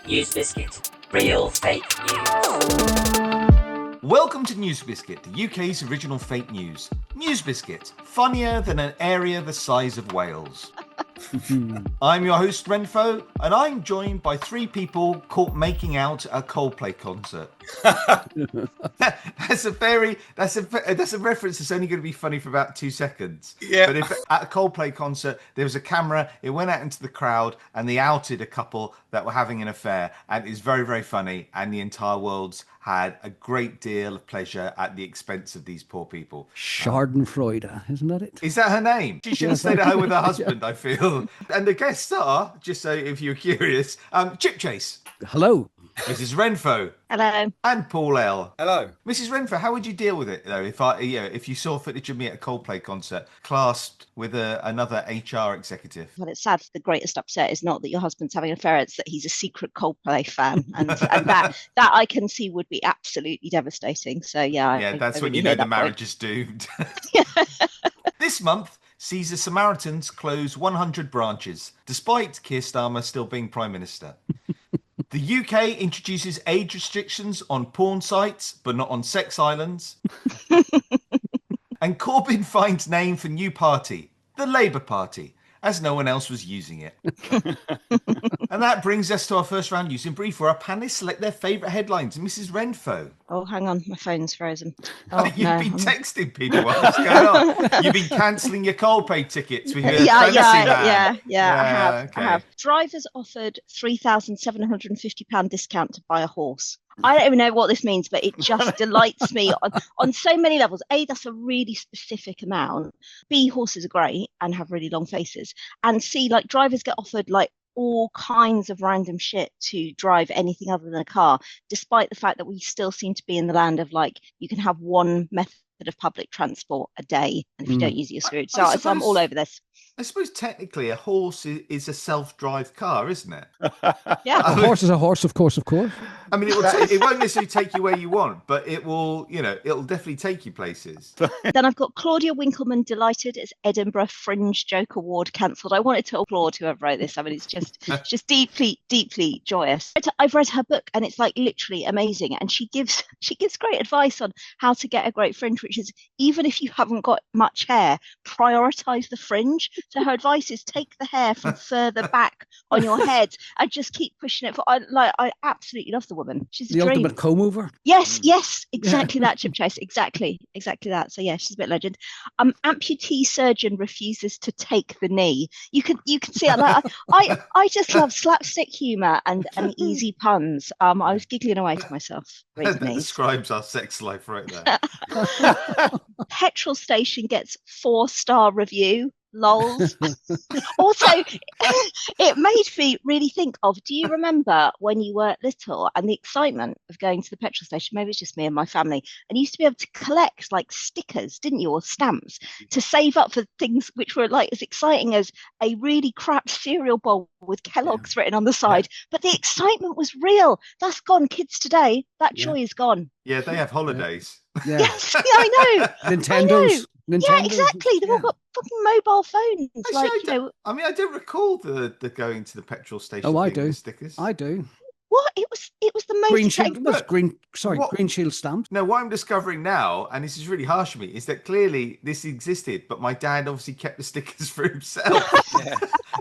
NewsBiscuit. Real fake news. Welcome to NewsBiscuit, the UK's original fake news. NewsBiscuit, funnier than an area the size of Wales. I'm your host, Wrenfoe, and I'm joined by three people caught making out at a Coldplay concert. That's a reference that's only going to be funny for about 2 seconds. Yeah. But if at a Coldplay concert there was a camera, it went out into the crowd and they outed a couple that were having an affair, and it's very, very funny, and the entire world's had a great deal of pleasure at the expense of these poor people. Schadenfreude, isn't that it? Is that her name? She should have stayed at home with her husband, I feel. And the guests are, just so if you're curious, Chipchase. Hello. Mrs. Wrenfoe. Hello. And PaulL. Hello. Mrs. Wrenfoe, how would you deal with it, though, if you saw footage of me at a Coldplay concert clasped with another HR executive? Well, it's sad. The greatest upset is not that your husband's having an affair; it's that he's a secret Coldplay fan, and that I can see would be absolutely devastating. So yeah, that's I when really you know hear the that marriage point. is doomed. This month sees the Samaritans close 100 branches, despite Keir Starmer still being Prime Minister. The UK introduces age restrictions on porn sites, but not on sex islands. And Corbyn finds name for new party, the Labour Party, as no one else was using it. And that brings us to our first round news in brief, where our panelists select their favourite headlines. Mrs. Wrenfoe. Oh, hang on, my phone's frozen. Oh, You've no. been texting people. What's going on? You've been cancelling your Coldplay tickets with your fantasy man. I Okay. have. Drivers offered £3,750 discount to buy a horse. I don't even know what this means, but it just delights me on so many levels. A, that's a really specific amount. B, horses are great and have really long faces. And C, like drivers get offered like all kinds of random shit to drive anything other than a car, despite the fact that we still seem to be in the land of like, you can have one method of public transport a day, and if you don't use it, you're screwed. So I'm all over this. I suppose technically a horse is a self-drive car, isn't it? Yeah. A horse is a horse, of course. I mean, it won't necessarily take you where you want, but it will, it'll definitely take you places. Then I've got Claudia Winkleman delighted as Edinburgh Fringe Joke Award cancelled. I wanted to applaud whoever wrote this. I mean, it's just deeply, deeply joyous. I've read her book and it's like literally amazing. And she gives great advice on how to get a great fringe, which is even if you haven't got much hair, prioritize the fringe. So her advice is take the hair from further back on your head and just keep pushing it. I absolutely love the woman. She's The a dream. ultimate comb over. Yes, exactly that, Chipchase. Exactly that. So yeah, she's a bit legend. Amputee surgeon refuses to take the knee. You can see it. Like, I just love slapstick humour and easy puns. I was giggling away to myself. That Reading these. describes our sex life right there. Petrol station gets 4-star review. Lols. Also, it made me really think of, do you remember when you were little and the excitement of going to the petrol station? Maybe it's just me and my family. And you used to be able to collect like stickers, didn't you, or stamps to save up for things which were like as exciting as a really crap cereal bowl with Kellogg's written on the side. But the excitement was real. That's gone. Kids today, that joy is gone. Yeah, they have holidays. Yeah. Yes, I know. Nintendos. Yeah, exactly. They've all got fucking mobile phones. Actually, I don't recall the going to the petrol station. Oh, I thing do. with stickers. I do. What? It was the most Green exciting. shield. That's green. Sorry, What? green shield stamp. No, what I'm discovering now, and this is really harsh on me, is that clearly this existed, but my dad obviously kept the stickers for himself.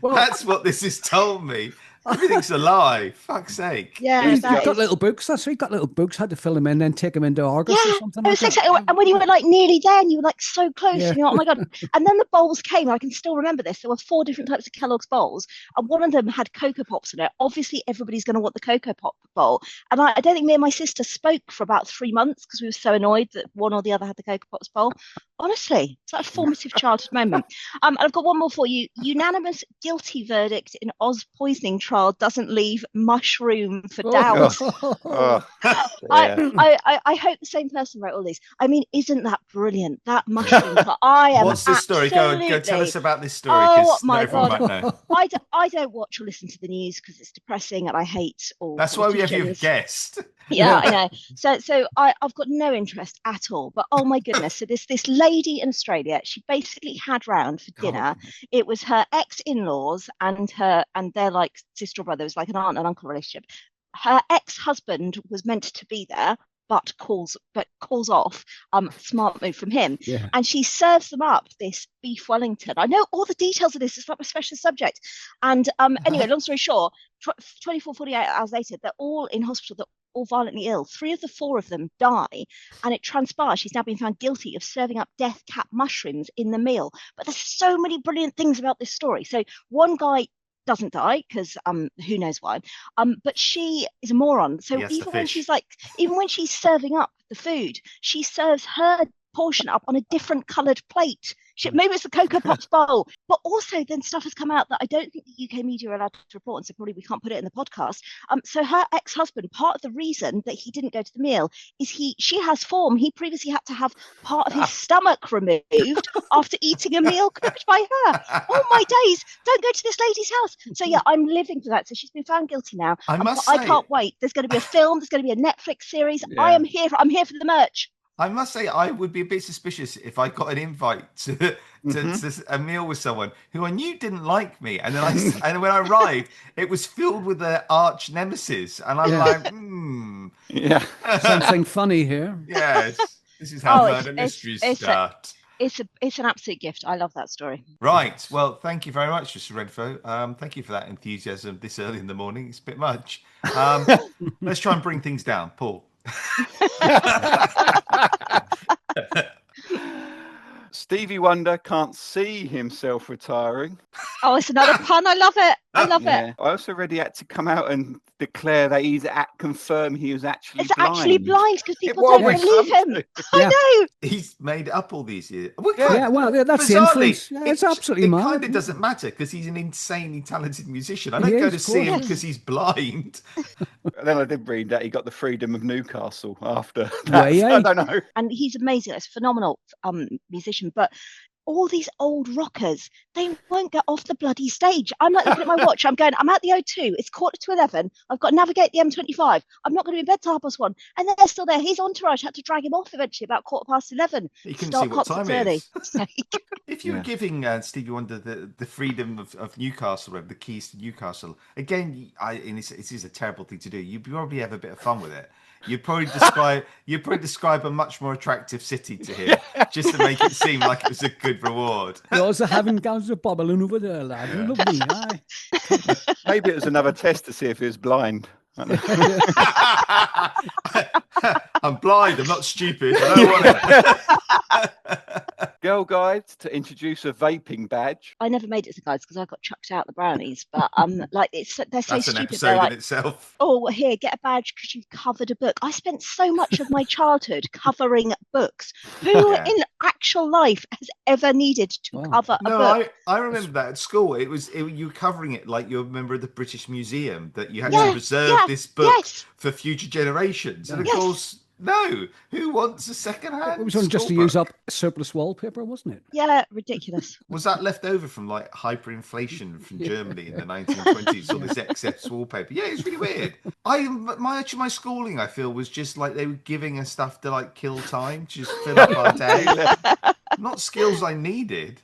Well, That's what this has told me. Everything's a lie. Fuck's sake. Yeah, you've that got is- little books. That's right. You've got little books. Had to fill them in, then take them into Argos or Yeah, something it like was that. exactly. And when you were like nearly there, and you were like so close, Yeah. and you're like, oh my god! And then the bowls came. I can still remember this. There were 4 different types of Kellogg's bowls, and one of them had Cocoa Pops in it. Obviously, everybody's going to want the Cocoa Pop bowl. And I don't think me and my sister spoke for about 3 months because we were so annoyed that one or the other had the Cocoa Pops bowl. Honestly, it's like a formative childhood moment. And I've got one more for you. Unanimous guilty verdict in Oz poisoning trial doesn't leave much room for doubt. Oh, I hope the same person wrote all these. I mean, isn't that brilliant? That mushroom. I am. What's the story? Go tell us absolutely- about this story, Oh because my everyone God. might know. I don't watch or listen to the news because it's depressing and I hate all. That's why we have you politicians. guest. Yeah, I know. So I've got no interest at all. But oh my goodness, so this lady in Australia, she basically had round for dinner. It was her ex-in-laws and their like sister or brother. It was like an aunt and uncle relationship. her ex-husband was meant to be there, but calls off. Smart move from him. Yeah. And she serves them up this beef Wellington. I know all the details of this. It's not my special subject. And anyway, long story short, 24, 48 hours later, they're all in hospital. They're all violently ill. 3 of the 4 of them die, and it transpires she's now been found guilty of serving up death cap mushrooms in the meal. But there's so many brilliant things about this story. So one guy doesn't die because who knows why, but she is a moron. So even when she's serving up the food, she serves her portion up on a different coloured plate. Maybe it's the Cocoa Pops bowl. But also then stuff has come out that I don't think the UK media are allowed to report, and so probably we can't put it in the podcast. So her ex-husband, part of the reason that he didn't go to the meal is she has form. He previously had to have part of his stomach removed after eating a meal cooked by her. Oh my days, don't go to this lady's house. So yeah, I'm living for that. So she's been found guilty now. I can't wait. There's going to be a film, there's going to be a Netflix series. Yeah. I'm here for the merch. I must say, I would be a bit suspicious if I got an invite to a meal with someone who I knew didn't like me, and then and when I arrived, it was filled with their arch nemesis, and I'm something funny here. Yes, this is how murder mysteries start. It's an absolute gift. I love that story. Right. Well, thank you very much, Mr. Wrenfoe. Thank you for that enthusiasm this early in the morning. It's a bit much. Let's try and bring things down, Paul. Stevie Wonder can't see himself retiring. Oh, it's another pun. I love it. I love it. I also read he had to come out and declare that confirm he was actually blind. It's actually blind because people don't believe him. I know. He's made up all these years. Well, that's the influence. Yeah, it's absolutely mad. It kind of doesn't matter because he's an insanely talented musician. I don't go to see him because he's blind. Then I did read that he got the freedom of Newcastle after that. I don't know. And he's amazing. It's a phenomenal musician. But all these old rockers, they won't get off the bloody stage. I'm like looking at my watch. I'm at the O2. It's 11:15. I've got to navigate the M25. I'm not going to be in bed till 1:30. And they're still there. His entourage had to drag him off eventually about 11:15. You can see what time it is. If you were giving Stevie Wonder the freedom of Newcastle, the keys to Newcastle, again, it is a terrible thing to do. You'd probably have a bit of fun with it. You'd probably describe a much more attractive city to him, just to make it seem like it was a good reward. You also haven't gone to Bobbling over there, lad. Yeah. Lovely, aye. Maybe it was another test to see if he was blind. I'm blind. I'm not stupid. I don't want it. Girl Guide to introduce a vaping badge. I never made it to guides because I got chucked out the brownies. But they're so That's stupid. An episode in itself. Oh, well, here, get a badge because you've covered a book. I spent so much of my childhood covering books. Who in actual life has ever needed to cover a book? I remember that at school. You were covering it like you're a member of the British Museum, that you had to preserve this book for future generations. And of course, no. Who wants a second-hand? It was only just to use up surplus wallpaper, wasn't it? Yeah, ridiculous. Was that left over from like hyperinflation from Germany in the 1920s? All this excess wallpaper. Yeah, it's really weird. My schooling, I feel, was just like they were giving us stuff to like kill time, to just fill up our day. Not skills I needed.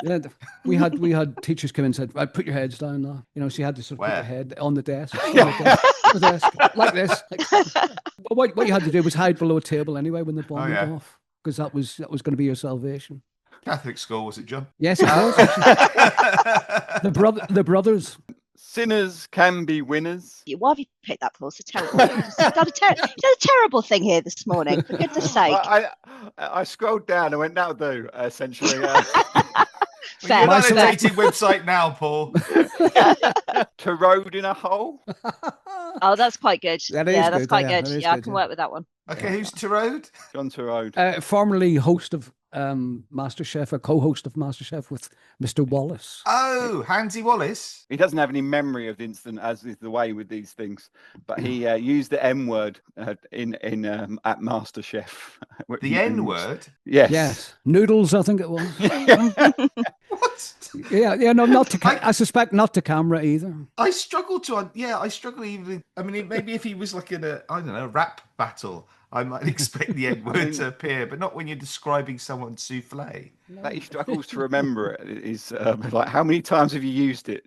Yeah, we had teachers come in and said, "Right, put your heads down now." You know, so you had to sort of put your head on the desk, like this. But what you had to do was hide below a table anyway when the bomb went off, because that was going to be your salvation. Catholic school, was it, John? Yes, it was. The brothers. Sinners can be winners. Why have you picked that, Paul? It's a terrible thing. You've done a terrible thing here this morning, for goodness sake. I scrolled down and went, that'll do, essentially. Fair. You're on a dating website now, Paul. To road in a hole. Oh, that's quite good. That's quite good. Yeah, I can work with that one. Okay, who's Terode? John Terode. Formerly host of MasterChef, a co-host of MasterChef with Mr. Wallace. Oh, Handsy Wallace. He doesn't have any memory of the incident, as is the way with these things. But he used the N word at MasterChef. The N word? Yes. Noodles, I think it was. What? Yeah, no, not to. I suspect not to camera either. I struggle even. I mean, maybe if he was like in a rap battle, I might expect the N word to appear, but not when you're describing someone's souffle. That he struggles to remember it is like, how many times have you used it?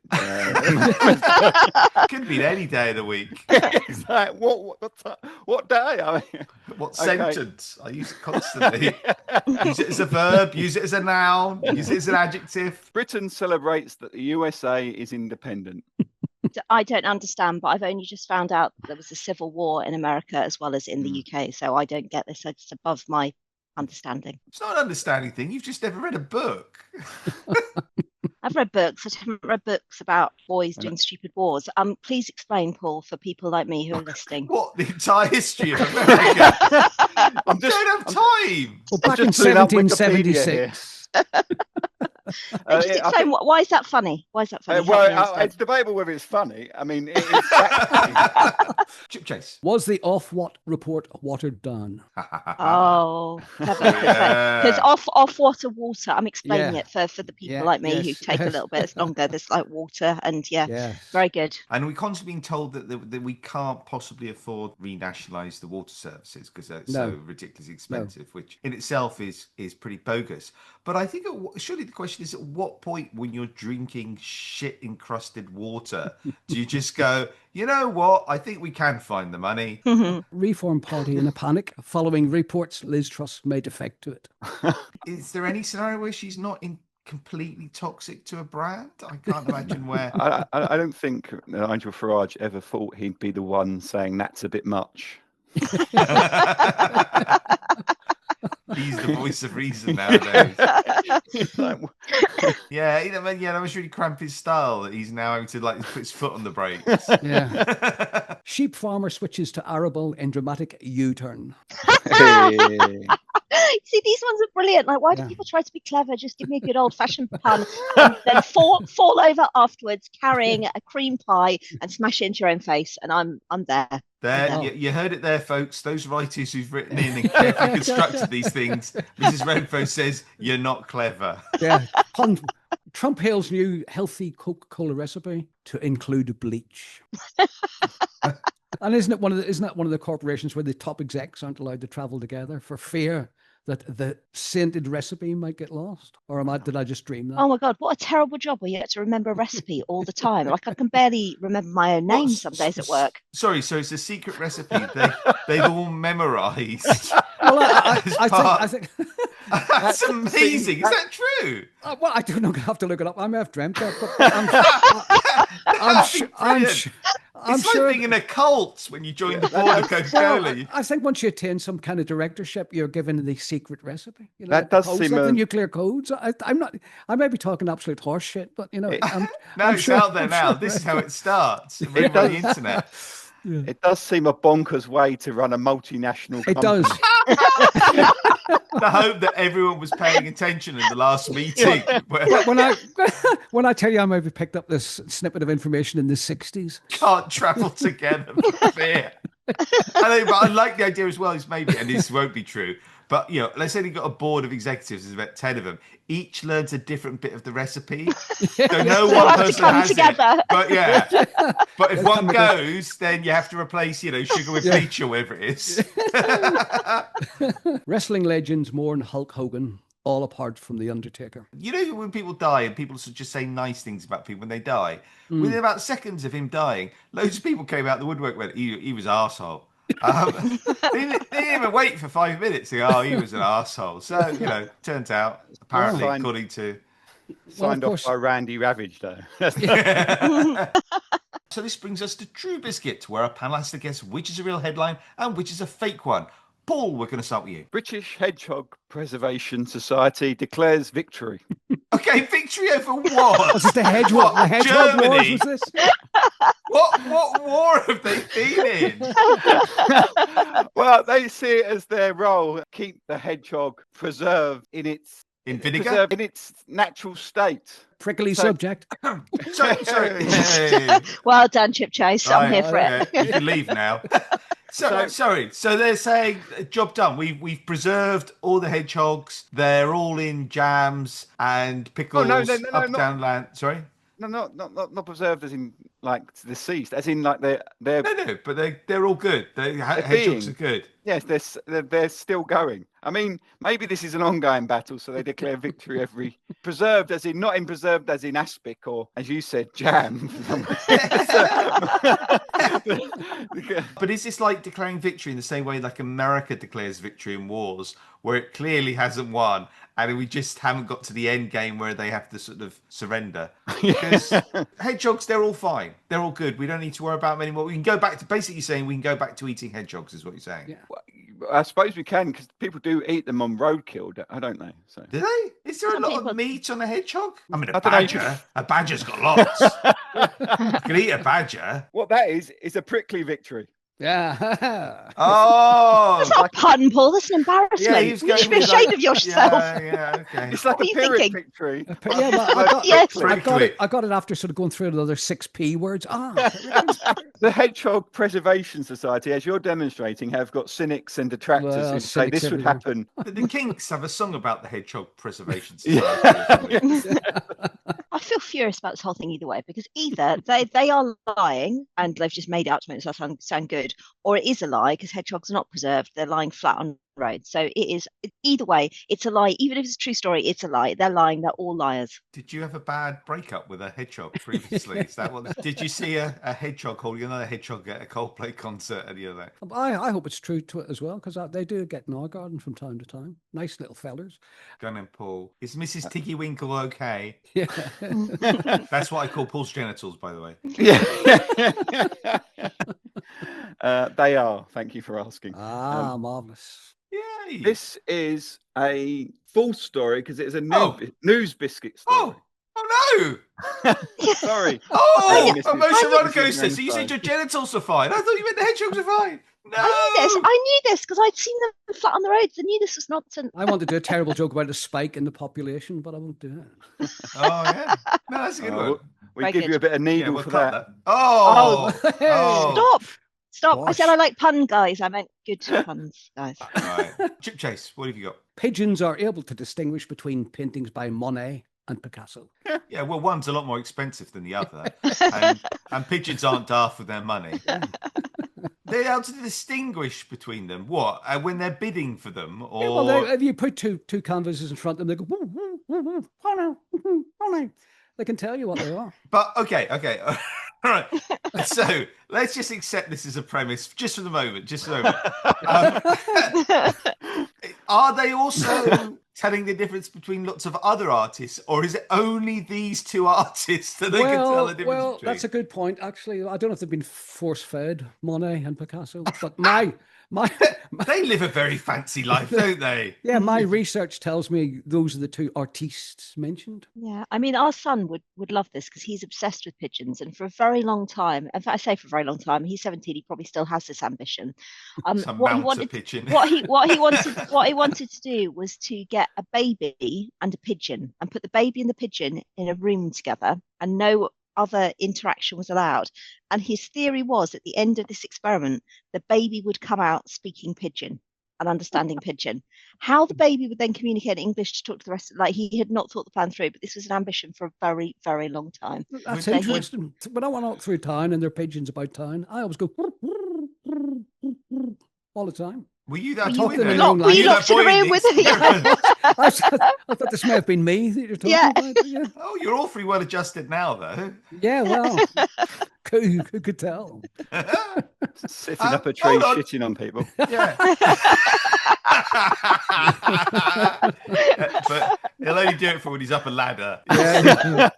Could be any day of the week. It's like, what day? I mean, What okay. sentence? I use it constantly. Use it as a verb, use it as a noun, use it as an adjective. Britain celebrates that the USA is independent. I don't understand, but I've only just found out that there was a civil war in America as well as in the UK, so I don't get this. It's above my understanding. It's not an understanding thing. You've just never read a book. I've read books. I haven't read books about boys doing stupid wars. Please explain, Paul, for people like me who are listening. What, the entire history of America? I don't have time. Well, back in just pulling up Wikipedia 1776. Just explain why is that funny? Why is that funny? Help me understand. It's debatable whether it's funny. I mean, it's Chipchase. Was the Ofwat report watered down? Oh, because off water. I'm explaining it for the people like me who take a little bit longer. There's like water and very good. And we're constantly being told that we can't possibly afford renationalise the water services because they're so ridiculously expensive, which in itself is pretty bogus. But I think surely the question is, at what point when you're drinking shit encrusted water do you just go, you know what, I think we can find the money? Reform Party in a panic following reports Liz Truss may defect to it. Is there any scenario where she's not completely toxic to a brand? I can't imagine where. I don't think Nigel Farage ever thought he'd be the one saying that's a bit much. He's the voice of reason nowadays. That must really cramp his style that he's now having to put his foot on the brakes. Yeah. Sheep farmer switches to arable in dramatic U-turn. See, these ones are brilliant. Like, why do people try to be clever? Just give me a good old-fashioned pun, and then fall over afterwards, carrying a cream pie and smash it into your own face, and I'm there. You heard it there, folks. Those writers who've written in and carefully constructed these things, Mrs. Wrenfoe says, you're not clever. Yeah. Trump hails new healthy Coca-Cola recipe to include bleach. And isn't that one of the corporations where the top execs aren't allowed to travel together for fear that the scented recipe might get lost? Or did I just dream that? Oh my God, what a terrible job where you have to remember a recipe all the time. Like, I can barely remember my own name some days at work. Sorry, so it's a secret recipe they've all memorised. Well, I think that's amazing. Is that true? Well, I don't know. I have to look it up. I may have dreamt it, but I'm it's sure like being in a cult when you join the board of Coca-Cola. Well, I think once you attain some kind of directorship, you're given the secret recipe. You know, that does seem the nuclear codes. I'm not. I may be talking absolute horse shit, but it's sure, out there now. This is how it starts. On the internet. Yeah. It does seem a bonkers way to run a multinational company. It does. The hope that everyone was paying attention in the last meeting. When I tell you I maybe picked up this snippet of information in the 60s. Can't travel together for fear. I like the idea as well, is maybe, and this won't be true, but let's say you've got a board of executives, there's about 10 of them. Each learns a different bit of the recipe. So no one person has together. It. But if one goes, then you have to replace, sugar with bleach or whatever it is. Wrestling legends mourn Hulk Hogan, all apart from The Undertaker. When people die and people just say nice things about people when they die, within about seconds of him dying, loads of people came out the woodwork and went, he was an arsehole. They didn't even wait for 5 minutes to go, oh, he was an arsehole. So, turns out, apparently, according to... Signed off by Randy Ravage, though. So this brings us to True Biscuit, where our panel has to guess which is a real headline and which is a fake one. Paul, we're going to start with you. British Hedgehog Preservation Society declares victory. Okay, victory over what? Was it the Hedgehog? The Hedgehog Wars, Germany? was this? What war have they been in? Well, they see it as their role, keep the hedgehog preserved in its natural state. Prickly subject. Sorry. Well done, Chipchase. I'm here for it. You can leave now. Sorry. So they're saying, job done. We've preserved all the hedgehogs. They're all in jams and pickles down land. Sorry. No, not preserved as in like deceased, as in like they're No, but they're all good. Hedgehogs are good. Yes, they're still going. I mean, maybe this is an ongoing battle, so they declare victory every preserved, as in not in preserved as in aspic or, as you said, jam. But is this like declaring victory in the same way like America declares victory in wars, where it clearly hasn't won, and we just haven't got to the end game where they have to sort of surrender? Because hedgehogs, they're all fine. They're all good. We don't need to worry about them anymore. We can go back to basically saying we can go back to eating hedgehogs, is what you're saying. Yeah. Well, I suppose we can, because people do eat them on roadkill, don't they? So. Do they? Is there a lot of meat on a hedgehog? I mean, I don't know. a badger's got lots. You can eat a badger. What that is a prickly victory. Yeah. Oh, That's not a pun, Paul. That's an embarrassment. Yeah, You should be ashamed of yourself. Yeah, okay. It's like What a were you Pyrrhic thinking? victory. Yeah, but Yes. I got it after sort of going through another 6P words. The Hedgehog Preservation Society, as you're demonstrating, have got cynics and detractors who say this would happen. The Kinks have a song about the Hedgehog Preservation Society. I feel furious about this whole thing either way, because either they are lying and they've just made it up to make themselves sound good, or it is a lie because hedgehogs are not preserved. They're lying flat on road. So it is either way. It's a lie. Even if it's a true story, it's a lie. They're lying. They're all liars. Did you have a bad breakup with a hedgehog previously? Is that what? Did you see a hedgehog holding another hedgehog at a Coldplay concert any of that? I hope it's true to it as well, because they do get in our garden from time to time. Nice little fellers. Go on then, Paul. Is Mrs. Tiggy Winkle okay? Yeah. That's what I call Paul's genitals, by the way. Yeah. They are. Thank you for asking. Marvellous. Yay. This is a false story because it is a NewsBiscuit story. Oh no! Sorry. Oh, Mrs. emotional roller coaster. Wrenfoe. So you said your genitals are fine. I thought you meant the hedgehogs are fine. No. I knew this because I'd seen them flat on the roads. I knew this was nonsense. I want to do a terrible joke about a spike in the population, but I won't do it. Oh yeah. No, that's a good one. We give you a bit of needle we'll for cut that. Oh. Stop. Gosh. I said I like pun, guys. I meant good puns, guys. Right. Chipchase, what have you got? Pigeons are able to distinguish between paintings by Monet and Picasso. Yeah, well, one's a lot more expensive than the other, and pigeons aren't daft with their money. They're able to distinguish between them. What? When they're bidding for them, or Yeah, well, if you put two canvases in front of them, they go. Monet. They can tell you what they are. But okay. All right. So let's just accept this as a premise, just for the moment. Are they also telling the difference between lots of other artists, or is it only these two artists that they can tell the difference between? That's a good point. Actually, I don't know if they've been force-fed, Monet and Picasso, but my they live a very fancy life, don't they? Yeah, my research tells me those are the two artistes mentioned. Yeah, I mean, our son would love this because he's obsessed with pigeons, and for a very long time, in fact, I say for a very long time, he's 17. He probably still has this ambition. What he wanted to do was to get a baby and a pigeon, and put the baby and the pigeon in a room together, and no other interaction was allowed. And his theory was, at the end of this experiment, the baby would come out speaking pigeon and understanding pigeon. How the baby would then communicate in English to talk to the rest of, like, he had not thought the plan through, but this was an ambition for a very, very long time. That's interesting. When I went out through town and there are pigeons about town, I always go all the time. Were you that boy? Were you locked in a room with I thought this may have been me that you're talking about. Yeah. Oh, you're awfully well adjusted now, though. Yeah, well, who could tell? Sitting up a tree, shitting on people. Yeah. But he'll only do it for when he's up a ladder.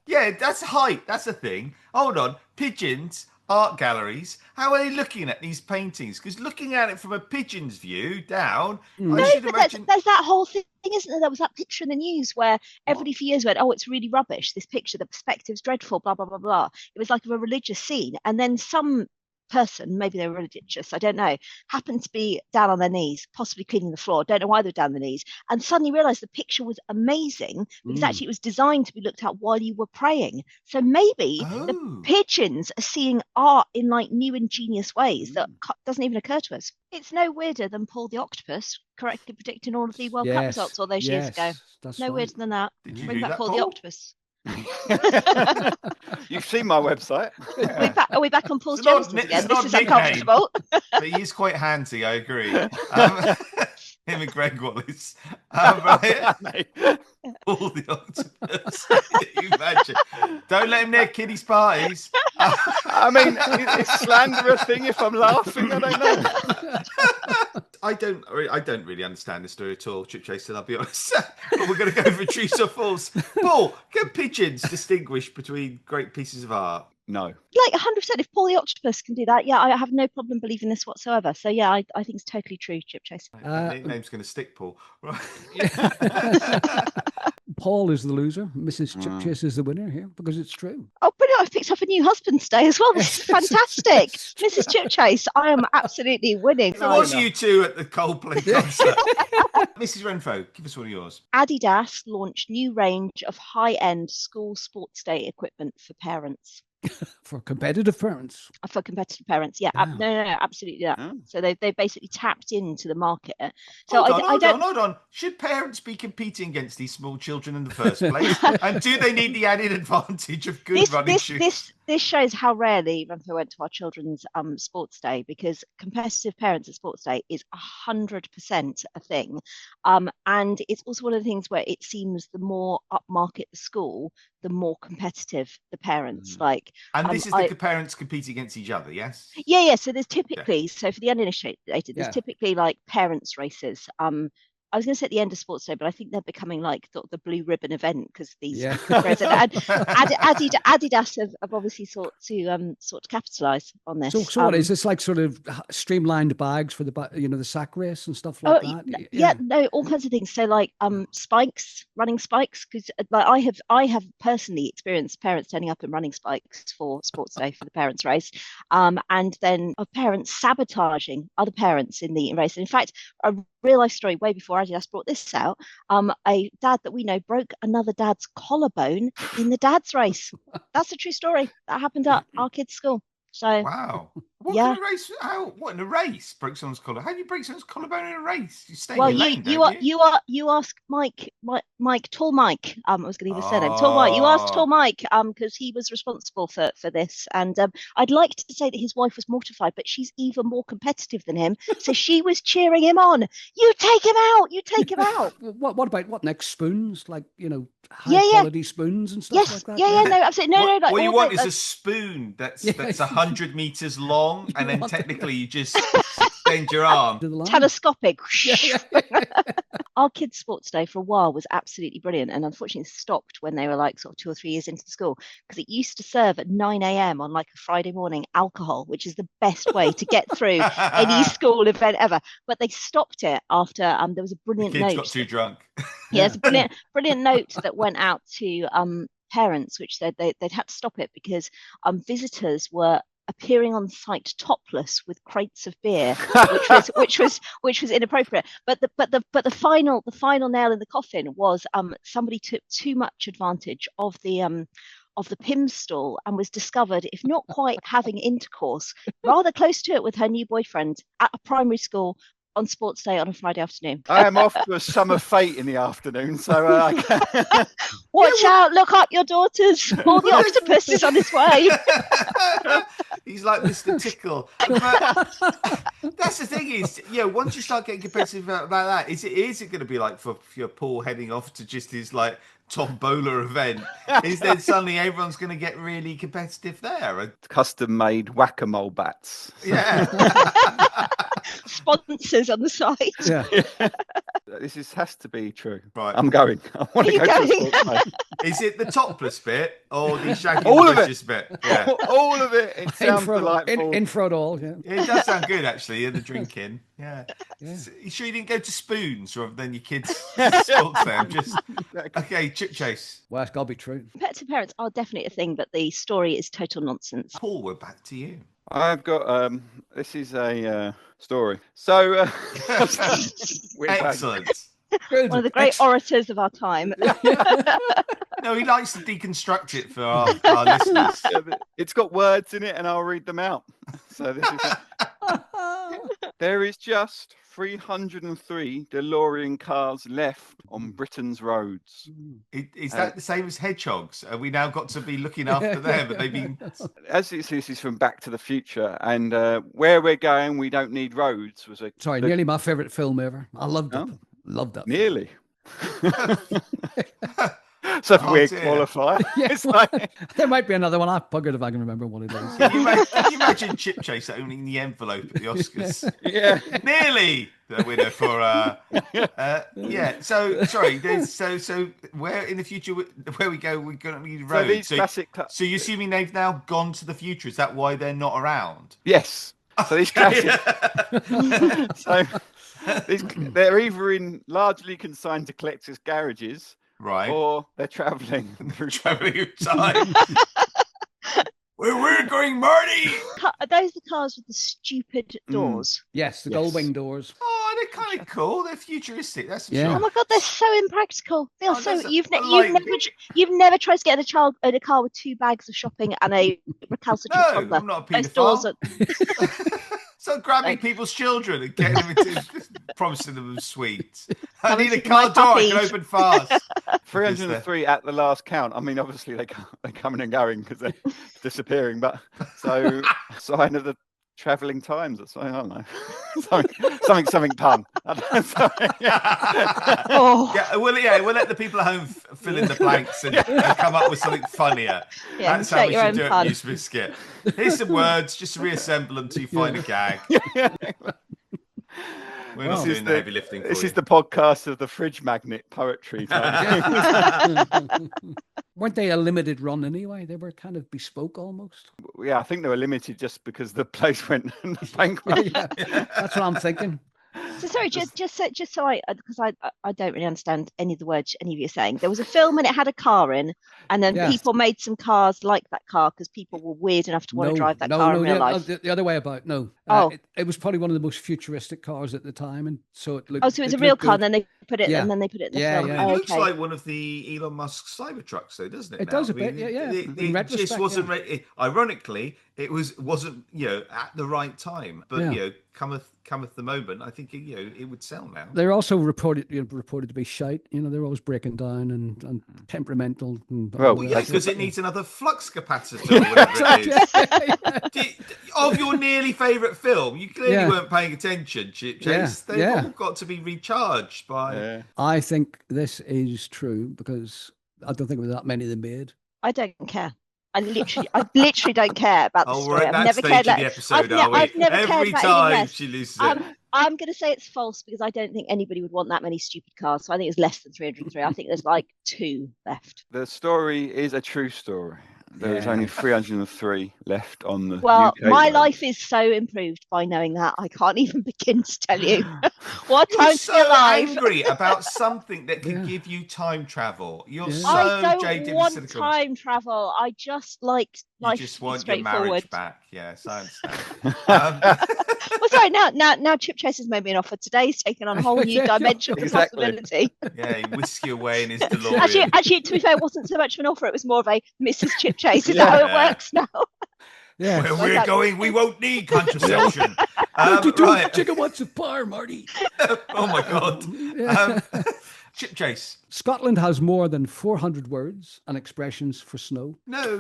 Yeah, that's height. That's a thing. Hold on. Pigeons, art galleries, how are they looking at these paintings? Because looking at it from a pigeon's view down, I should imagine... there's that whole thing, isn't there? There was that picture in the news where everybody for years went, oh, it's really rubbish, this picture, the perspective's dreadful, blah, blah, blah, blah. It was like a religious scene. And then some person, maybe they were religious, I don't know, happened to be down on their knees, possibly cleaning the floor, don't know why they were down on their knees, and suddenly realized the picture was amazing because actually it was designed to be looked at while you were praying. So maybe the pigeons are seeing art in like new ingenious ways that doesn't even occur to us. It's no weirder than Paul the Octopus correctly predicting all of the World Cup results all those years ago. No weirder than that. Did you Bring do back that, Paul the Octopus. You've seen my website. Are we back on Paul's It's not- Gemstones it's again? not This is nickname. uncomfortable. But he is quite handsy, I agree. Him and Greg Wallace. Right? Mate. Paul the Octopus. Can you imagine? Don't let him near kiddies' parties. I mean, is slander a thing if I'm laughing? I don't know. I don't really understand the story at all, Chipchase, and I'll be honest. But we're going to go for truth or false. Paul, can pigeons distinguish between great pieces of art? No. Like 100%. If Paul the Octopus can do that, yeah, I have no problem believing this whatsoever. So yeah, I think it's totally true, Chipchase. That nickname's going to stick, Paul. Right. Paul is the loser. Mrs. Chipchase is the winner here because it's true. Oh, brilliant. I've picked up a new husband today as well. This is fantastic. Mrs. Chipchase, I am absolutely winning. It was you two at the Coldplay concert. Mrs. Wrenfoe, give us one of yours. Adidas launched new range of high-end school sports day equipment for parents. For competitive parents. For competitive parents, yeah. Wow. No, absolutely. Yeah. Oh. So they basically tapped into the market. So Hold on. Should parents be competing against these small children in the first place? And do they need the added advantage of good running shoes? This shows how rarely Wrenfoe went to our children's sports day, because competitive parents at sports day is 100% a thing. And it's also one of the things where it seems the more upmarket the school, the more competitive the parents. Like, and this is the parents compete against each other, yes? Yeah. So there's typically, so for the uninitiated, there's typically like parents races. I was going to say at the end of sports day, but I think they're becoming like the blue ribbon event, because these Adidas have obviously sought to capitalise on this. So what is this, like sort of streamlined bags for the sack race and stuff like that? No, all kinds of things. So like spikes, running spikes, because like I have personally experienced parents turning up in running spikes for sports day for the parents race, and then of parents sabotaging other parents in the race. And in fact, a real life story way before Adidas brought this out, a dad that we know broke another dad's collarbone in the dad's race. That's a true story. That happened at our kids' school. So wow. What kind of race? What, in a race? Broke someone's collar? How do you break someone's collarbone in a race? You stay in your lane, you ask Mike, Tall Mike. I was going to even say him. Tall Mike. You asked Tall Mike, because he was responsible for this. And I'd like to say that his wife was mortified, but she's even more competitive than him. So she was cheering him on. You take him out. You take him out. What about next spoons? Like, high quality spoons and stuff like that? Yeah, no, absolutely. No. What you want is a spoon that's 100 meters long, and then technically you just bend your arm. Telescopic. Our kids' sports day for a while was absolutely brilliant, and unfortunately stopped when they were like sort of 2 or 3 years into the school, because it used to serve at 9 a.m. on like a Friday morning alcohol, which is the best way to get through any school event ever. But they stopped it after there was a brilliant the kids note. Got too drunk. Yes, a brilliant note that went out to parents, which said they'd had to stop it because visitors were appearing on site topless with crates of beer, which was inappropriate. But the final nail in the coffin was somebody took too much advantage of the PIM stall and was discovered, if not quite having intercourse, rather close to it with her new boyfriend at a primary school on sports day on a Friday afternoon. I am off to a summer fete in the afternoon, so watch out! Look up your daughters. Paul the Octopus is on his way. He's like Mr. Tickle. But that's the thing is, once you start getting competitive about that, is it going to be like for your Paul heading off to just his like tombola event? Is then suddenly everyone's going to get really competitive there? Custom-made whack-a-mole bats. Yeah. Sponsors on the side. Yeah. This has to be true. Right. I'm going. I want to go to the sports day. Is it the topless bit or the shaggy All of delicious bit? Yeah. All of it. It sounds delightful. In for it all, yeah. It does sound good, actually, in the drinking. Yeah. You sure you didn't go to spoons rather than your kids' sports there? Okay, Chipchase. Well, it's got to be true. Competitive parents are definitely a thing, but the story is total nonsense. Paul, we're back to you. I've got this is a story. So excellent. Good. One of the great orators of our time. No, he likes to deconstruct it for our listeners. It's got words in it, and I'll read them out. So this is There is just 303 DeLorean cars left on Britain's roads. Is that the same as hedgehogs? Have we now got to be looking after them? But they've been. As this is from Back to the Future, and where we're going, we don't need roads. Nearly my favourite film ever. I loved it. Loved that. Nearly. So we qualify. Yeah, there might be another one. I buggered if I can remember what it is. Can you imagine Chipchase opening the envelope at the Oscars? Yeah. Nearly the winner for yeah. So sorry. So where in the future where we go, we're going to need roads. So these classic. So you're assuming they've now gone to the future? Is that why they're not around? Yes. So these classic. They're either largely consigned to collectors' garages. Right. Or they're travelling through time. Where we're going, Marty? Are those the cars with the stupid doors? Yes, the gold wing doors. Oh, they're kind of cool. They're futuristic. That's for Yeah. sure. Oh my god, they're so impractical. They are so. You've never tried to get in a car with 2 bags of shopping and a recalcitrant toddler. I'm not a Those doors paedophile. So grabbing people's children and getting them into promising them sweets. I need a car door I can open fast. 303 at the last count. I mean, obviously they're coming and going because they're disappearing, but so sign of the travelling times. Or something, I don't know. something pun. Oh. We'll let the people at home fill in the blanks and come up with something funnier. Yeah, that's how we should do it fun. at NewsBiscuit. Here's some words, just reassemble them until you find a gag. We're not doing the heavy lifting for This you. is the podcast of the fridge magnet poetry. Weren't they a limited run anyway? They were kind of bespoke almost. Yeah, I think they were limited just because the place went bankrupt. Yeah, that's what I'm thinking. So sorry, just so because I don't really understand any of the words any of you are saying. There was a film and it had a car in, and then people made some cars like that car because people were weird enough to want to drive that car in real life. The other way about. No. It was probably one of the most futuristic cars at the time, and so it looked. Oh, so it was a real car, and then they put it, and then they put it in the film. Yeah. It looks like one of the Elon Musk Cybertrucks, though, doesn't it? It does a bit, yeah. It just wasn't. Ironically, it wasn't at the right time, but cometh the moment. I think it would sell now. They're also reported to be shite. They're always breaking down and temperamental. Because it needs another flux capacitor, or whatever it is. Of your nearly favourite film, you clearly weren't paying attention, Chipchase. They've all got to be recharged by. Yeah. I think this is true because I don't think there were that many they made. I don't care. I literally don't care about the story. We're at that stage of the episode, are we? I've never Every cared time about she loses it. I'm going to say it's false because I don't think anybody would want that many stupid cars. So I think it's less than 303. I think there's like 2 left. The story is a true story. There is only 303 left on the. Well, UK my road. life is so improved by knowing that. I can't even begin to tell you what You're time so to be alive. angry about something that could give you time travel. You're so I jaded don't want and cynical. time travel. I just like You life just to be want your straightforward. marriage back. Yes, I understand. Well, sorry. Now Chipchase has made me an offer. Today's taken on a whole new dimension of possibility. Yeah, he whisked you away in his DeLorean. Actually, to be fair, it wasn't so much of an offer. It was more of a Mrs. Chipchase. Is that how it works now? Yeah. Where we're going, we won't need contraception. Gigawatts of power, Marty. Oh my God. Chipchase. Scotland has more than 400 words and expressions for snow. No.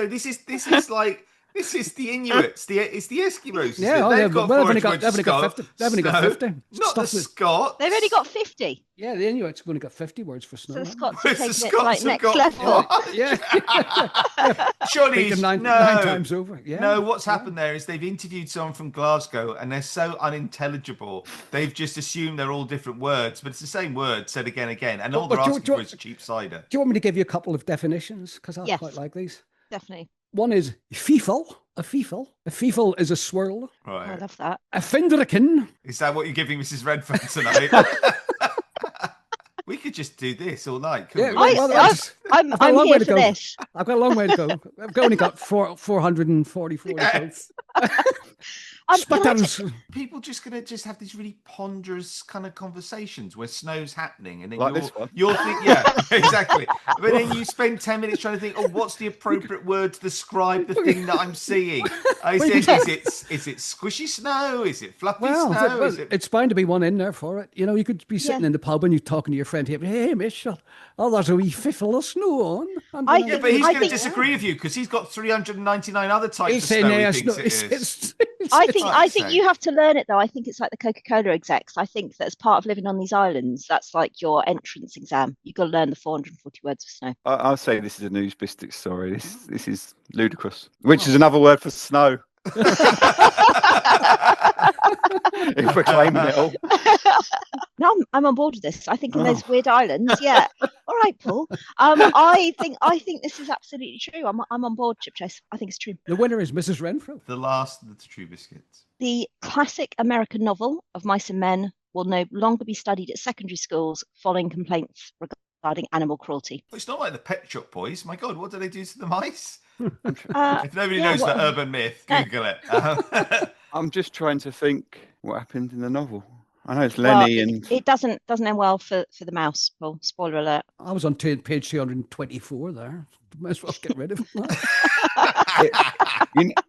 This is like. This is the Inuits. It's the Eskimos. Yeah, they've only got 50. They've only got 50. Not the Scots. They've only got 50. Yeah, the Inuits have only got 50 words for snow. So the Scots are taking it Scots to next have level. Yeah. Surely nine times over. Yeah. No, what's happened there is they've interviewed someone from Glasgow and they're so unintelligible. They've just assumed they're all different words, but it's the same word said again. And all they're asking for is cheap cider. Do you want me to give you a couple of definitions? Because I quite like these. Definitely. One is feefle. A feefle. A feefle is a swirl. Right. I love that. A finderican. Is that what you're giving Mrs. Wrenfoe tonight? We could just do this all night, couldn't we? I'm here for this. I've got a long way to go. I've only got 444 yes. Sputters. People just gonna just have these really ponderous kind of conversations where snow's happening, and then Like this one. you'll think, yeah, exactly. But then you spend 10 minutes trying to think, oh, what's the appropriate word to describe the thing that I'm seeing? Is it squishy snow? Is it fluffy snow? It's bound to be one in there for it. You know, you could be sitting in the pub and you're talking to your friend here. Hey, miss, there's a wee fiffle of snow on. But he's going to disagree with you because he's got 399 other types of snow he thinks it is. I think you have to learn it though. I think it's like the Coca-Cola execs. I think that as part of living on these islands, that's like your entrance exam. You've got to learn the 440 words of snow. I'll say this is a NewsBiscuit story. This is ludicrous, which is another word for snow. If we're claiming it all. No, I'm on board with this. I think in those weird islands, yeah. All right, Paul. I think this is absolutely true. I'm on board, Chipchase. I think it's true. The winner is Mrs. Wrenfoe. The last of the True Biscuits. The classic American novel of Mice and Men will no longer be studied at secondary schools following complaints regarding animal cruelty. Well, it's not like the Pet Shop Boys. My God, what do they do to the mice? If nobody knows the urban myth, Google it. I'm just trying to think what happened in the novel. I know it's Lenny and it doesn't end well for the mouse, Paul. Spoiler alert. I was on page 324 there. Might as well get rid of it.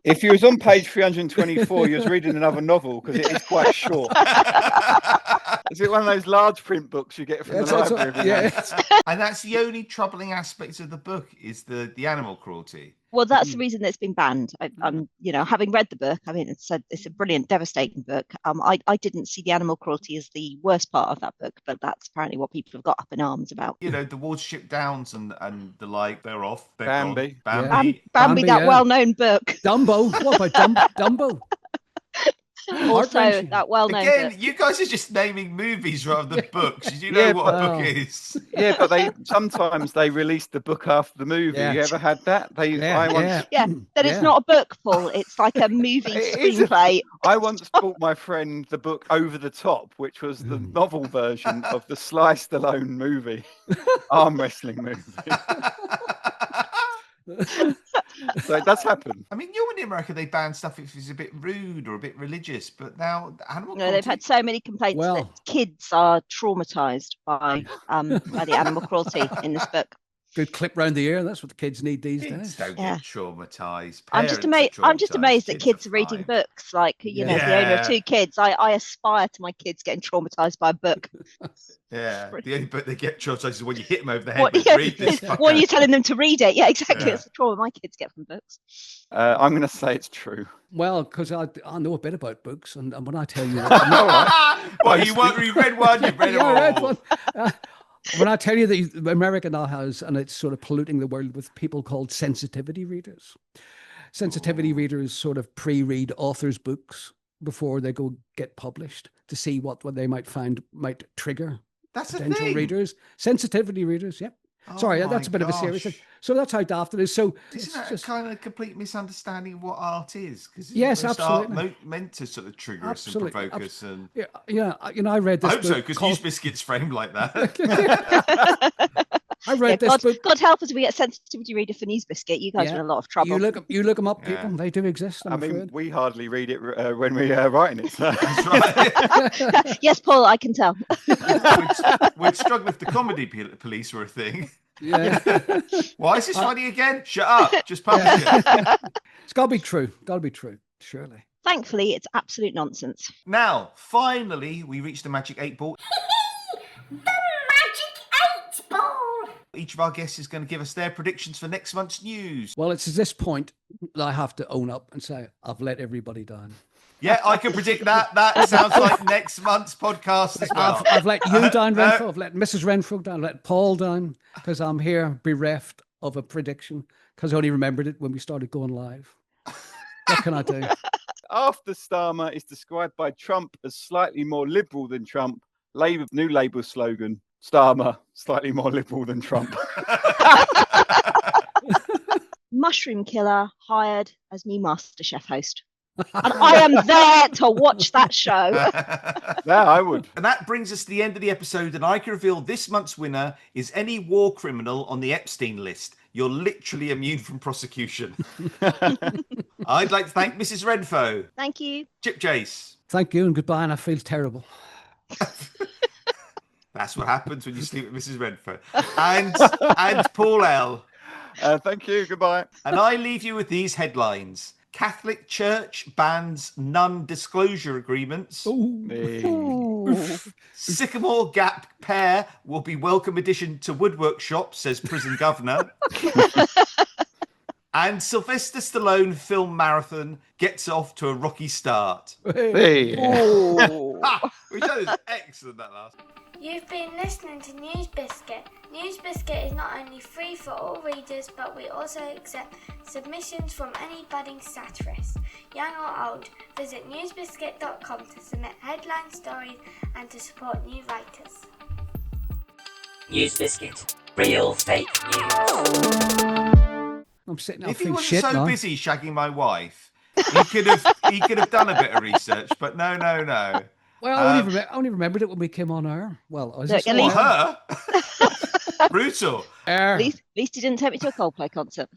If you was on page 324, you was reading another novel because it is quite short. Is it one of those large print books you get from the library? And that's the only troubling aspect of the book is the animal cruelty. Well, that's the reason that it's been banned. Having read the book, I mean, it's a brilliant, devastating book. I didn't see the animal cruelty as the worst part of that book, but that's apparently what people have got up in arms about. You know, the Watership Downs and the like, they're off. They're Bambi. Gone. Bambi, that well-known book. Dumbo. What about Dumbo? Also, that well-known Again, book. you guys are just naming movies rather than books. You know what a book is. Yeah, but sometimes they release the book after the movie. Yeah. You ever had that? It's not a book, Paul. It's like a movie screenplay. I once bought my friend the book Over the Top, which was the novel version of the Sly Stallone movie, arm wrestling movie. So it does happen. I mean, in America, they ban stuff if it's a bit rude or a bit religious, but now animal cruelty... they've had so many complaints that kids are traumatized by the animal cruelty in this book. Good clip round the ear. That's what the kids need these days. Don't get traumatized. I'm just amazed that kids are reading books. Like, the owner of two kids. I aspire to my kids getting traumatized by a book. Yeah, the only book they get traumatized is when you hit them over the head. Read this. When you're telling them to read it. Yeah, exactly. That's the trauma my kids get from books. I'm going to say it's true. Well, because I know a bit about books, and when I tell you that, well, you read one, you read all. I read one. When I tell you that America now has, and it's sort of polluting the world with people called sensitivity readers. Sensitivity readers sort of pre-read authors' books before they go get published to see what they might find might trigger potential readers. Sensitivity readers, yeah. Sorry, that's a bit of a serious thing. So that's how daft it is. So isn't that just kind of a complete misunderstanding of what art is? Because yes, absolutely, art meant to sort of trigger us and provoke us. And I read this. I hope so, because NewsBiscuit's framed like that. I read this book. God help us if we get sensitivity reader for NewsBiscuit. You guys are in a lot of trouble. You look them up, people. They do exist. I mean, we hardly read it when we are writing it. So. That's right. Yes, Paul, I can tell. We'd struggle if the comedy police were a thing. Yeah. Why is this funny again? Shut up. Just publish it. It's got to be true. Got to be true. Surely. Thankfully, it's absolute nonsense. Now, finally, we reached the magic 8 ball. The magic 8 ball. Each of our guests is going to give us their predictions for next month's news. Well, it's at this point that I have to own up and say I've let everybody down. Yeah, I can predict that. That sounds like next month's podcast as well. I've let you down, Wrenfoe. I've let Mrs. Wrenfoe down. I've let Paul down because I'm here bereft of a prediction because I only remembered it when we started going live. What can I do? After Starmer is described by Trump as slightly more liberal than Trump, new Labour slogan, Starmer, slightly more liberal than Trump. Mushroom killer hired as new MasterChef host. And I am there to watch that show. Yeah, I would. And that brings us to the end of the episode, and I can reveal this month's winner is any war criminal on the Epstein list. you're literally immune from prosecution. I'd like to thank Mrs. Wrenfoe, Thank you. Chipchase. Thank you and goodbye, and I feel terrible. That's what happens when you sleep with Mrs. Wrenfoe. And PaulL. Thank you. Goodbye. And I leave you with these headlines. Catholic Church bans non-disclosure agreements. Ooh. Sycamore Gap pear will be welcome addition to woodwork shop, says prison governor. And Sylvester Stallone film marathon gets off to a rocky start. Hey. Which was excellent, that last. You've been listening to NewsBiscuit. NewsBiscuit is not only free for all readers, but we also accept submissions from any budding satirists, young or old. Visit newsbiscuit.com to submit headline stories and to support new writers. NewsBiscuit. Real fake news. I'm sitting there If he feeling wasn't shit so now. busy shagging my wife, he could have done a bit of research, but no. Well, I only remembered it when we came on air. Well, is Look, this at Or least- her. Brutal. air? At least he didn't take me to a Coldplay concert.